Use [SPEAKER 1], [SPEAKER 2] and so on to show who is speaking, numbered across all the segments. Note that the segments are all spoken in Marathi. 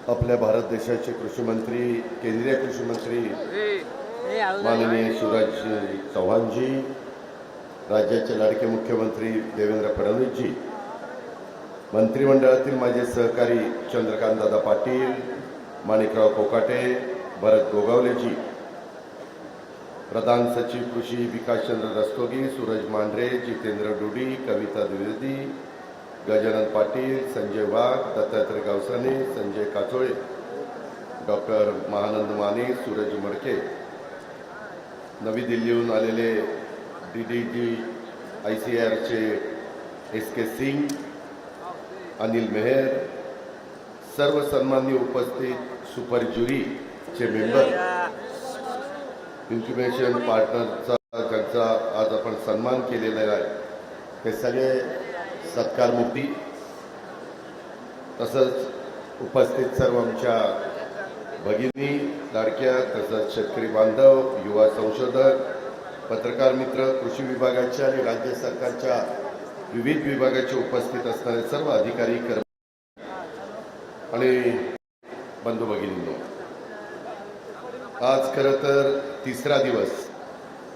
[SPEAKER 1] आपल्या भारत देशाचे कृषी मंत्री, केंद्रीय कृषी मंत्री माननीय शिवराज चौहानजी, राज्याचे लाडके मुख्यमंत्री देवेंद्र फडणवीसजी, मंत्रिमंडळातील माझे सहकारी चंद्रकांतदादा पाटील, माणिकराव कोकाटे, भरत गोगावलेजी, प्रधान सचिव कृषी विकासचंद्र रस्तोगी, सूरज मांढरे, जितेंद्र डुडी, कविता द्विवेदी, गजानन पाटील, संजय वाघ, दत्तात्रय गावसाने, संजय काचोळे, डॉक्टर महानंद माने, सूरज मडके, नवी दिल्लीहून आलेले DDG ICARचे SK सिंग, अनिल मेहर, सर्व सन्माननीय उपस्थित सुपर ज्युरीचे मेंबर, इन्क्युबेशन पार्टनरचा ज्यांचा आज आपण सन्मान केलेला आहे ते सगळे सत्कारमुक्ती, तसंच उपस्थित सर्व आमच्या भगिनी लाडक्या, तसंच शेतकरी बांधव, युवा संशोधक, पत्रकार मित्र, कृषी विभागाच्या आणि राज्य सरकारच्या विविध विभागाचे उपस्थित असणारे सर्व अधिकारी, कर्मचारी आणि बंधू भगिनींनो, आज खरं तर तिसरा दिवस,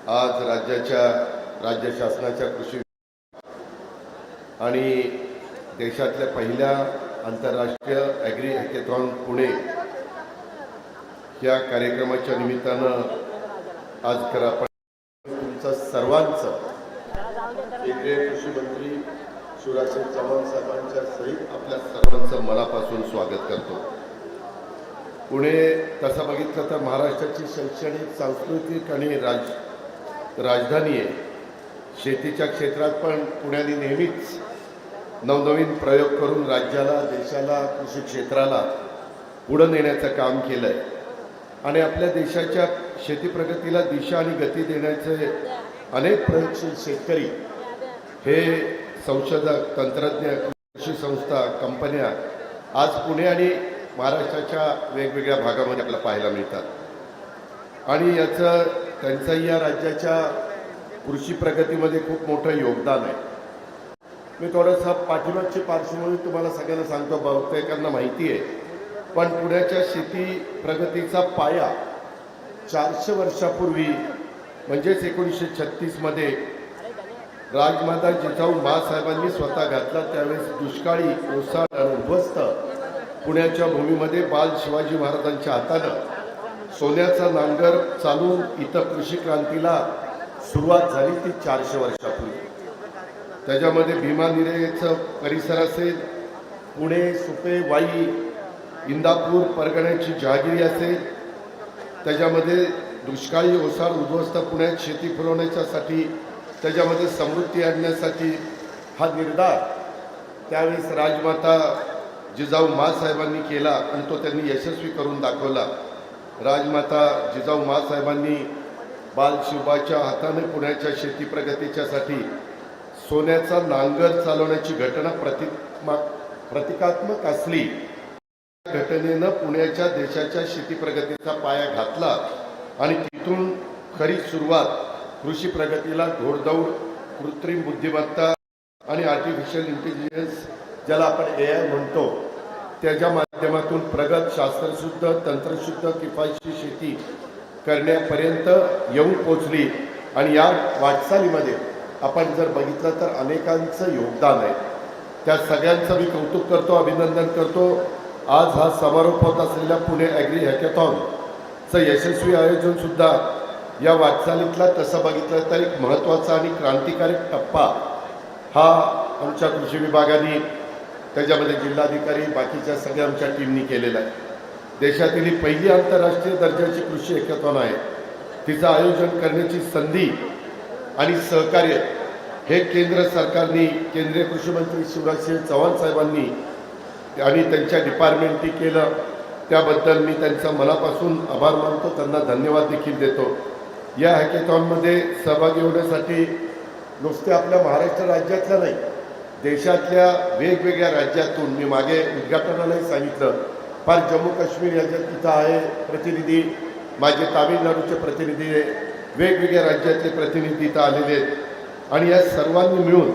[SPEAKER 1] आज राज्य शासनाच्या कृषी आणि देशातल्या पहिल्या आंतरराष्ट्रीय ॲग्री हॅकेथॉन पुणे या कार्यक्रमाच्या निमित्तानं आज खरं आपण तुमचं सर्वांचं केंद्रीय कृषी मंत्री शिवराज चौहान साहेबांच्या सहित आपल्या सर्वांचं मनापासून स्वागत करतो. पुणे तसं बघितलं तर महाराष्ट्राची शैक्षणिक, सांस्कृतिक आणि राजधानी आहे. शेतीच्या क्षेत्रात पण पुण्याने नेहमीच नवनवीन प्रयोग करून राज्याला, देशाला, कृषी क्षेत्राला पुढे नेण्याचं काम केलं आहे आणि आपल्या देशाच्या शेती प्रगतीला दिशा आणि गती देण्याचे अनेक प्रयोगशील शेतकरी, हे संशोधक, तंत्रज्ञ, कृषी संस्था, कंपन्या आज पुणे आणि महाराष्ट्राच्या वेगवेगळ्या भागामध्ये आपल्याला पाहायला मिळतात आणि याचं त्यांचंही या राज्याच्या कृषी प्रगतीमध्ये खूप मोठं योगदान आहे. मी थोडंसं पाठीमागची पार्श्वभूमी तुम्हाला सगळ्यांना सांगतो, बहुतेकांना माहिती आहे, पण पुण्याच्या शेती प्रगतीचा पाया 400 वर्षापूर्वी म्हणजेच 1936 राजमाता जिजाऊ माँसाहेबांनी स्वतः घातला. त्यावेळेस दुष्काळी, ओसाड आणि उद्ध्वस्त पुण्याच्या भूमीमध्ये बाल शिवाजी महाराजांच्या हातानं सोन्याचा नांगर चालून इथं कृषी क्रांतीला सुरुवात झाली. ती 400 वर्षापूर्वी. त्याच्यामध्ये भीमा निरेचं परिसर असेल, पुणे, सुपे, वाई, इंदापूर परगण्याची जहागिरी असेल, त्याच्यामध्ये दुष्काळी, ओसाड, उद्ध्वस्त पुण्यात शेती फुलवण्याच्यासाठी, त्याच्यामध्ये समृद्धी आणण्यासाठी हा निर्धार त्यावेळेस राजमाता जिजाऊ माँसाहेबांनी केला आणि तो त्यांनी यशस्वी करून दाखवला. राजमाता जिजाऊ माँसाहेबांनी बाल शिवबाच्या हाताने पुण्याच्या शेती प्रगतीच्यासाठी सोन्याचा नांगर चालवण्याची घटना प्रतिकात्मक असली. घटनेनं पुण्याच्या देशाच्या शेती प्रगतीचा पाया घातला आणि तिथून खरी सुरुवात कृषी प्रगतीला घोडदौड, कृत्रिम बुद्धिमत्ता आणि आर्टिफिशियल इंटेलिजन्स, ज्याला आपण AI म्हणतो, त्याच्या माध्यमातून प्रगत, शास्त्रशुद्ध, तंत्रशुद्ध, किफायतशीर शेती करण्यापर्यंत येऊन पोचली. आणि या वाटचालीमध्ये आपण जर बघितलं तर अनेकांचं योगदान आहे. त्या सगळ्यांचं मी कौतुक करतो, अभिनंदन करतो. आज हा समारोप होत असलेल्या पुणे ॲग्री हॅकेथॉनचं यशस्वी आयोजनसुद्धा या वाटचालीतला तसं बघितलं तर एक महत्त्वाचा आणि क्रांतिकारक टप्पा हा आमच्या कृषी विभागाने, त्याच्यामध्ये जिल्हाधिकारी, बाकीच्या सगळ्या आमच्या टीमनी केलेला आहे. देशातील ही पहिली आंतरराष्ट्रीय दर्जाची कृषी हॅकेथॉन आहे. तिचं आयोजन करण्याची संधी आणि सहकार्य हे केंद्र सरकारने, केंद्रीय कृषी मंत्री शिवराज चौहान साहेबांनी आणि त्यांच्या डिपार्टमेंटनी केलं. त्याबद्दल मी त्यांचा मनापासून आभार मानतो, त्यांना धन्यवाद देखील देतो. या हॅकेथॉनमध्ये सहभागी होण्यासाठी नुसते आपल्या महाराष्ट्र राज्यातल्या नाही, देशातल्या वेगवेगळ्या राज्यातून, मी मागे उद्घाटनालाही सांगितलं, फार जम्मू काश्मीर याच्यात तिथं आहे प्रतिनिधी, माझे तामिळनाडूचे प्रतिनिधी, वेगवेगळ्या राज्यातले प्रतिनिधी इथं आलेले आहेत आणि या सर्वांनी मिळून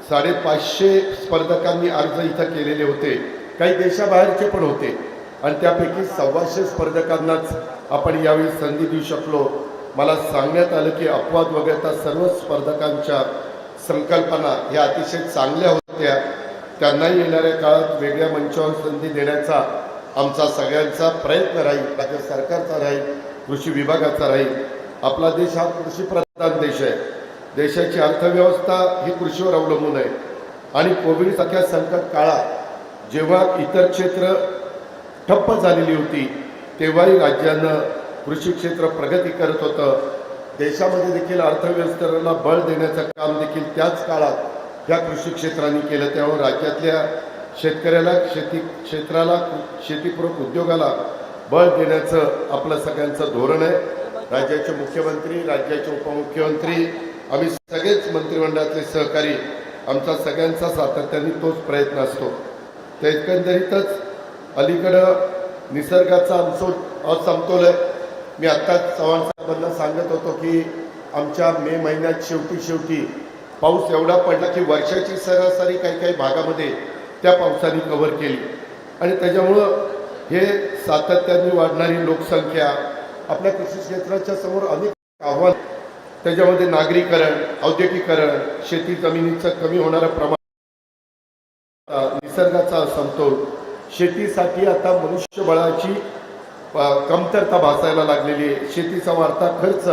[SPEAKER 1] 550 स्पर्धकांनी अर्ज इथं केलेले होते. काही देशाबाहेरचे पण होते आणि त्यापैकी 125 स्पर्धकांनाच आपण यावेळी संधी देऊ शकलो. मला सांगण्यात आलं की अपवाद वगळता सर्व स्पर्धकांच्या संकल्पना ह्या अतिशय चांगल्या होत्या. त्यांनाही येणाऱ्या काळात वेगळ्या मंचावर संधी देण्याचा आमचा सगळ्यांचा प्रयत्न राहील, राज्य सरकारचा राहील, कृषी विभागाचा राहील. आपला देश हा कृषीप्रधान देश आहे. देशाची अर्थव्यवस्था ही कृषीवर अवलंबून आहे आणि कोविडसारख्या संकट काळात जेव्हा इतर क्षेत्र ठप्प झालेली होती तेव्हाही राज्यानं कृषी क्षेत्र प्रगती करत होतं. देशामध्ये देखील अर्थव्यवस्थेला बळ देण्याचं काम देखील त्याच काळात या कृषी क्षेत्राने केलं. त्यामुळे राज्यातल्या शेतकऱ्याला, शेती क्षेत्राला, शेतीपूरक उद्योगाला बळ देण्याचं आपलं सगळ्यांचं धोरण आहे. राज्याचे मुख्यमंत्री, राज्याचे उपमुख्यमंत्री, आम्ही सगळेच मंत्रिमंडळातले सहकारी, आमचा सगळ्यांचा सातत्याने तोच प्रयत्न असतो. तर एकंदरीतच अलीकडं निसर्गाचा असमतोल आहे. मी आत्ताच चव्हाण साहेबांना सांगत होतो की आमच्या मे महिन्यात शेवटी पाऊस एवढा पडला की वर्षाची सरासरी काही भागामध्ये त्या पावसाने कव्हर केली आणि त्याच्यामुळं हे सातत्याने वाढणारी लोकसंख्या, आपल्या कृषी क्षेत्राच्या समोर अनेक आव्हान, त्याच्यामध्ये नागरीकरण, औद्योगिकरण, शेती जमिनीचं कमी होणारं प्रमाण, निसर्गाचा असमतोल, शेतीसाठी आता मनुष्यबळाची कमतरता भासायला लागलेली आहे. शेतीचा वाढता खर्च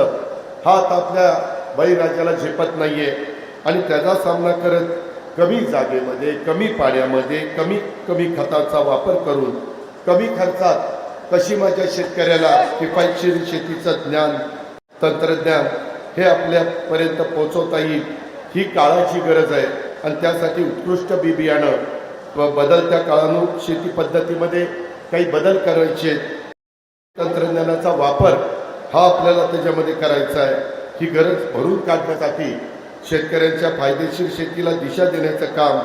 [SPEAKER 1] हा आता आपल्या बळीराजाला झेपत नाहीये आणि त्याचा सामना करत कमी जागेमध्ये, कमी पाण्यामध्ये, कमी खताचा वापर करून कमी खर्चात कशी माझ्या शेतकऱ्याला किफायतशीर शेतीचं ज्ञान, तंत्रज्ञान हे आपल्यापर्यंत पोहोचवता येईल, ही काळाची गरज आहे. आणि त्यासाठी उत्कृष्ट बी बियाणं व बदलत्या काळानुरूप शेती पद्धतीमध्ये काही बदल करायचे, तंत्रज्ञानाचा वापर हा आपल्याला त्याच्यामध्ये करायचा आहे. ही गरज भरून काढण्यासाठी शेतकऱ्यांच्या फायदेशीर शेतीला दिशा देण्याचं काम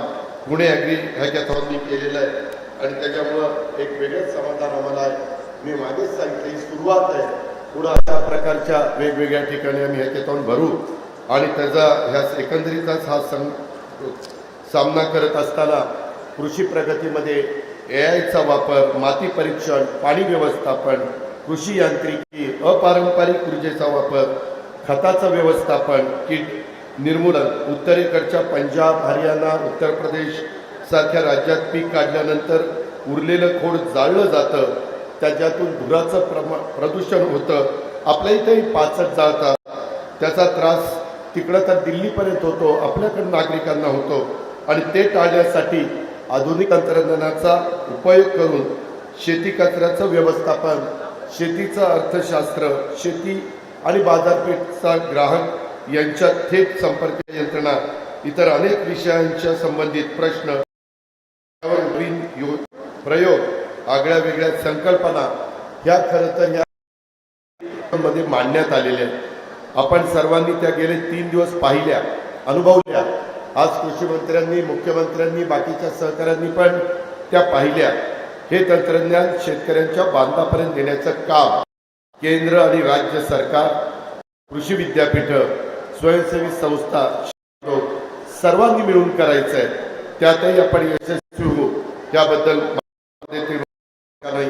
[SPEAKER 1] पुणे ॲग्री हॅकॅथॉननी केलेलं आहे आणि त्याच्यामुळं एक वेगळंच समाधान आम्हाला आहे. मी मागेच सांगितलं, ही सुरुवात आहे. पुढं अशा प्रकारच्या वेगवेगळ्या ठिकाणी आम्ही हॅकॅथॉन भरू आणि त्याचा ह्या एकंदरीतच हा सामना करत असताना कृषी प्रगतीमध्ये AIचा वापर, माती परीक्षण, पाणी व्यवस्थापन, कृषी यांत्रिकी, अपारंपरिक ऊर्जेचा वापर, खताचं व्यवस्थापन, कीड निर्मूलन, उत्तरेकडच्या पंजाब, हरियाणा, उत्तर प्रदेश सारख्या राज्यात पीक काढल्यानंतर उरलेलं खोड जाळलं जातं, त्याच्यातून धुराचं प्रदूषण होतं. आपल्या इथेही पाचट जाळतात, त्याचा त्रास तिकडं तर दिल्लीपर्यंत होतो, आपल्याकडं नागरिकांना होतो आणि ते टाळण्यासाठी आधुनिक तंत्रज्ञानाचा उपयोग करून शेती कचऱ्याचं व्यवस्थापन, शेतीचं अर्थशास्त्र, शेती आणि बाजारपेठचा ग्राहक यांच्यात थेट संपर्क यंत्रणा, इतर अनेक विषयांच्या संबंधित प्रश्न, प्रयोग, आगळ्या वेगळ्या संकल्पना ह्या खरं तर या मध्ये मांडण्यात आलेल्या आहेत. आपण सर्वांनी त्या गेले 3 दिवस पाहिल्या, अनुभवल्या. आज कृषी मंत्र्यांनी, मुख्यमंत्र्यांनी, बाकीच्या सहकाऱ्यांनी पण त्या पाहिल्या. हे तंत्रज्ञान शेतकऱ्यांच्या बांधापर्यंत देण्याचं काम केंद्र आणि राज्य सरकार, कृषी विद्यापीठं, स्वयंसेवी संस्था सर्वांनी मिळून करायचं आहे. त्यातही आपण यशस्वी होऊ याबद्दल नाही.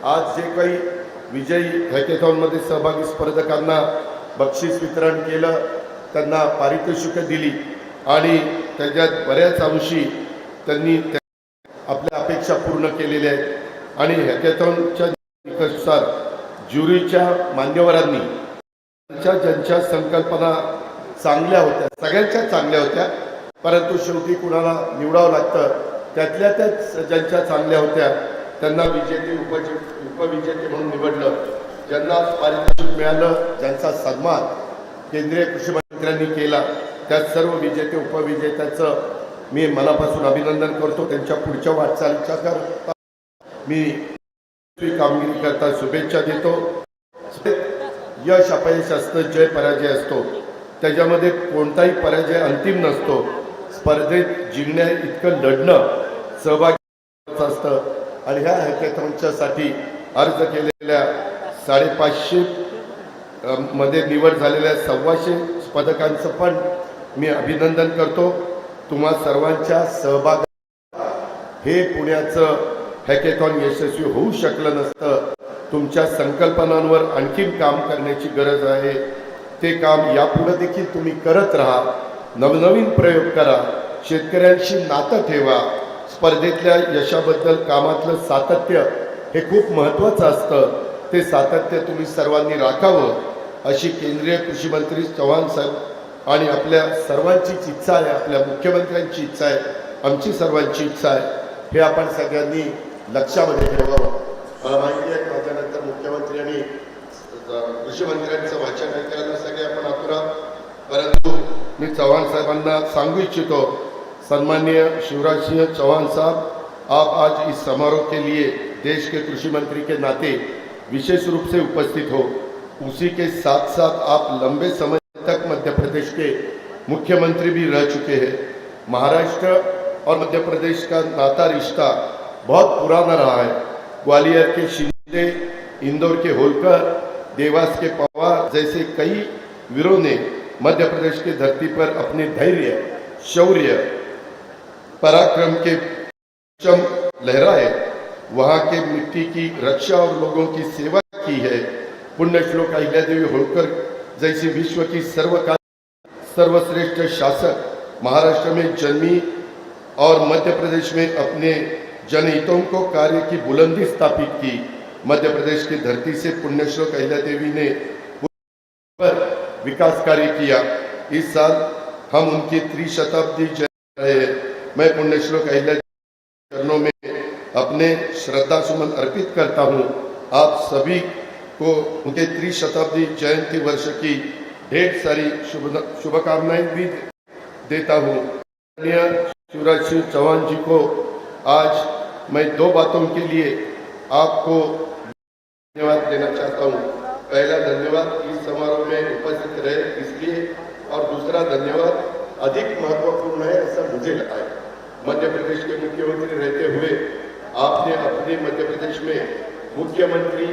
[SPEAKER 1] आज जे काही विजयी हॅकेथॉनमध्ये सहभागी स्पर्धकांना बक्षीस वितरण केलं, त्यांना पारितोषिकं दिली आणि त्याच्यात बऱ्याच अंशी त्यांनी आपल्या अपेक्षा पूर्ण केलेल्या आहेत आणि हॅकेथॉनच्या निकषानुसार ज्युरीच्या मान्यवरांनी ज्यांच्या संकल्पना चांगल्या होत्या, सगळ्यांच्या चांगल्या होत्या, परंतु शेवटी कुणाला निवडावं लागतं, त्यातल्या त्याच ज्यांच्या चांगल्या होत्या त्यांना विजेते, उपविजेते म्हणून निवडलं. ज्यांना पारितोषिक मिळालं, ज्यांचा सन्मान केंद्रीय कृषी मंत्र्यांनी केला, त्या सर्व विजेते, उपविजेत्याचं मी मनापासून अभिनंदन करतो. त्यांच्या पुढच्या वाटचालीच्या करता मी कामगिरी करता शुभेच्छा देतो. यश अपयश असतं, जय पराजय असतो, त्याच्यामध्ये कोणताही पराजय अंतिम नसतो. स्पर्धेत जिंकण्या इतकं लढणं सहभागी असतं आणि ह्या हॅकेथॉनच्यासाठी अर्ज केलेल्या 550 मध्ये निवड झालेल्या 125 स्पर्धकांचं पण मी अभिनंदन करतो. तुम्हा सर्वांच्या सहभाग हे पुण्याचं हॅकेथॉन यशस्वी होऊ शकलं नसतं. तुमच्या संकल्पनांवर आणखीन काम करण्याची गरज आहे. ते काम यापुढे देखील तुम्ही करत राहा. नवनवीन प्रयोग करा. शेतकऱ्यांशी नातं ठेवा. स्पर्धेतल्या यशाबद्दल कामातलं सातत्य हे खूप महत्त्वाचं असतं. ते सातत्य तुम्ही सर्वांनी राखावं अशी केंद्रीय कृषी मंत्री चव्हाण साहेब आणि आपल्या सर्वांचीच इच्छा आहे. आपल्या मुख्यमंत्र्यांची इच्छा आहे. आमची सर्वांची इच्छा आहे. हे आपण सगळ्यांनी लक्षामध्ये ठेवावं. मला माहिती आहे माझ्यानंतर मुख्यमंत्री आणि कृषी मंत्र्यांचं भाषण ऐकायला सगळे आपण आतुर, परंतु मी चव्हाण साहेबांना सांगू इच्छितो, सम्माननीय शिवराज सिंह चौहान साहब, आप आज इस समारोह के लिए देश के कृषि मंत्री के नाते विशेष रूप से उपस्थित हो। उसी के साथ साथ आप लंबे समय तक मध्य प्रदेश के मुख्यमंत्री भी रह चुके हैं। महाराष्ट्र और मध्य प्रदेश का नाता रिश्ता बहुत पुराना रहा है। ग्वालियर के शिंदे, इंदौर के होलकर, देवास के पवार जैसे कई वीरों ने मध्य प्रदेश की धरती पर अपने धैर्य, शौर्य, पराक्रम के परचम लहराए। वहाँ के मिट्टी की रक्षा और लोगों की सेवा की है। पुण्यश्लोक अहिल्यादेवी होलकर जैसी विश्व की सर्वश्रेष्ठ शासक महाराष्ट्र में जन्मी और मध्य प्रदेश में अपने जनहितों को कार्य की बुलंदी स्थापित की। मध्य प्रदेश की धरती से पुण्यश्लोक अहिल्यादेवी ने पर विकास कार्य किया। इस साल हम उनकी त्रिशताब्दी जयंती रहे हैं। मैं पुण्यश्लोक अहिल्यादेवी के चरणों में अपने श्रद्धा सुमन अर्पित करता हूँ। आप सभी को उनके त्रिशताब्दी जयंती वर्ष की ढेर सारी शुभकामनाएं भी देता हूँ। शिवराज सिंह चौहान जी को आज मैं दो बातों के लिए आपको धन्यवाद देना चाहता हूँ। पहला धन्यवाद इस समारोह में उपस्थित रहे इसलिए, और दूसरा धन्यवाद अधिक महत्वपूर्ण है ऐसा मुझे लगा है। मध्य प्रदेश के मुख्यमंत्री रहते हुए आपने अपने मध्य प्रदेश में मुख्यमंत्री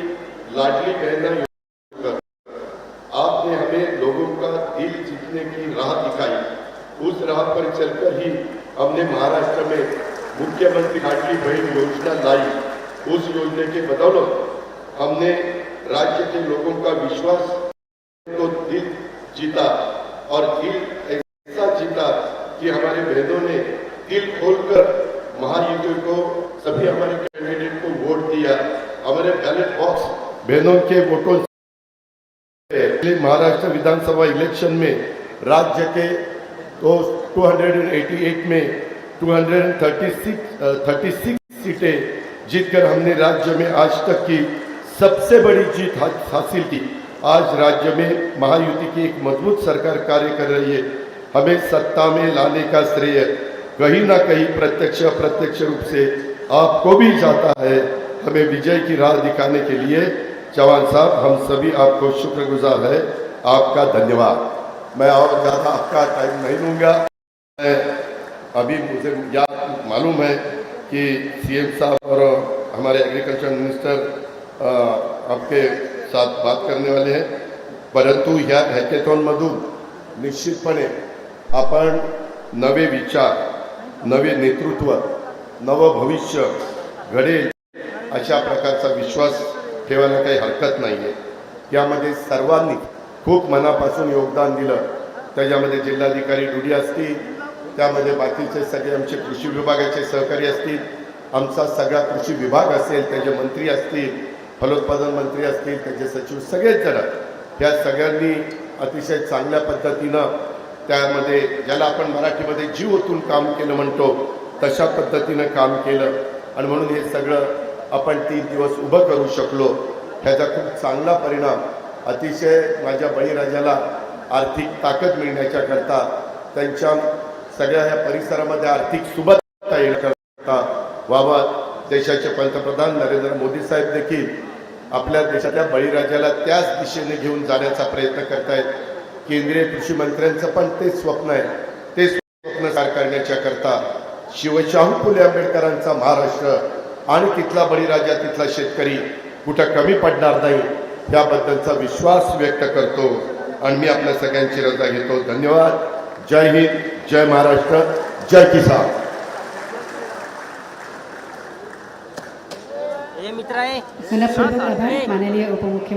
[SPEAKER 1] लाडली बहना योजना, आपने हमें लोगों का दिल जीतने की राह दिखाई। उस राह पर चलकर ही हमने महाराष्ट्र में मुख्यमंत्री लाडली बहन योजना लाई। उस योजना के बदौलत हमने राज्य के लोगों का विश्वास तो दिल जीता, और दिल ऐसा जीता कि हमारे बहनों ने दिल खोलकर महायुति को, सभी हमारे कैंडिडेट को वोट दिया। हमारे बैलेट बॉक्स बहनों के वोटों से महाराष्ट्र विधानसभा इलेक्शन में राज्य के तो 288 में 236 सीटें जीतकर हमने राज्य में आज तक की सबसे बड़ी जीत हासिल की। आज राज्य में महायुति की एक मजबूत सरकार कार्य कर रही है। हमें सत्ता में लाने का श्रेय कहीं ना कहीं प्रत्यक्ष अप्रत्यक्ष रूप से आपको भी जाता है। हमें विजय की राह दिखाने के लिए चौहान साहब, हम सभी आपको शुक्रगुजार है। आपका धन्यवाद। मैं और ज़्यादा आपका टाइम नहीं लूँगा। अभी मुझे याद मालूम है कि सीएम साहब और हमारे एग्रीकल्चर मिनिस्टर आपके साथ बात करने वाले हैं, परंतु ह्या हॅकेथॉनमधून निश्चितपणे आपण नवे विचार, नवे नेतृत्व, नवं भविष्य घडेल अशा प्रकारचा विश्वास ठेवायला काही हरकत नाही आहे। यामध्ये सर्वांनी खूप मनापासून योगदान दिलं। त्याच्यामध्ये जिल्हाधिकारी डुडी असतील, त्यामध्ये बाकीचे सगळे आमचे कृषी विभागाचे सहकारी असतील, आमचा सगळा कृषी विभाग असेल, त्याचे मंत्री असतील, फलोत्पादन मंत्री असतील, त्याचे सचिव, सगळेच जण या सगळ्यांनी अतिशय चांगल्या पद्धतीनं त्यामध्ये ज्याला आपण मराठीमध्ये जीव ओतून काम केलं म्हणतो तशा पद्धतीनं काम केलं, आणि म्हणून हे सगळं आपण 3 दिवस उभं करू शकलो। ह्याचा खूप चांगला परिणाम अतिशय माझ्या बळीराजाला आर्थिक ताकद मिळण्याच्या करता, त्यांच्या सगळ्या ह्या परिसरामध्ये आर्थिक सुबत्ता येण्याकरता व्हावा। देशाचे पंतप्रधान नरेंद्र मोदी साहेब देखील आपल्या देशाच्या बळीराजाला त्याच दिशेने घेऊन जाण्याचा प्रयत्न करतायत। केंद्रीय कृषी मंत्र्यांचं पण ते स्वप्न आहे। ते स्वप्न साकार करण्याच्या करता शिवशाहू फुले आंबेडकरांचा महाराष्ट्र आणि तिथला बळीराजा, तिथला शेतकरी कुठं कमी पडणार नाही याबद्दलचा विश्वास व्यक्त करतो, आणि मी आपल्या सगळ्यांची रजा घेतो। धन्यवाद। जय हिंद, जय महाराष्ट्र, जय किसान।
[SPEAKER 2] हे मित्र आहे
[SPEAKER 3] मनपूर्वक आभार माननीय उपमुख्यमंत्री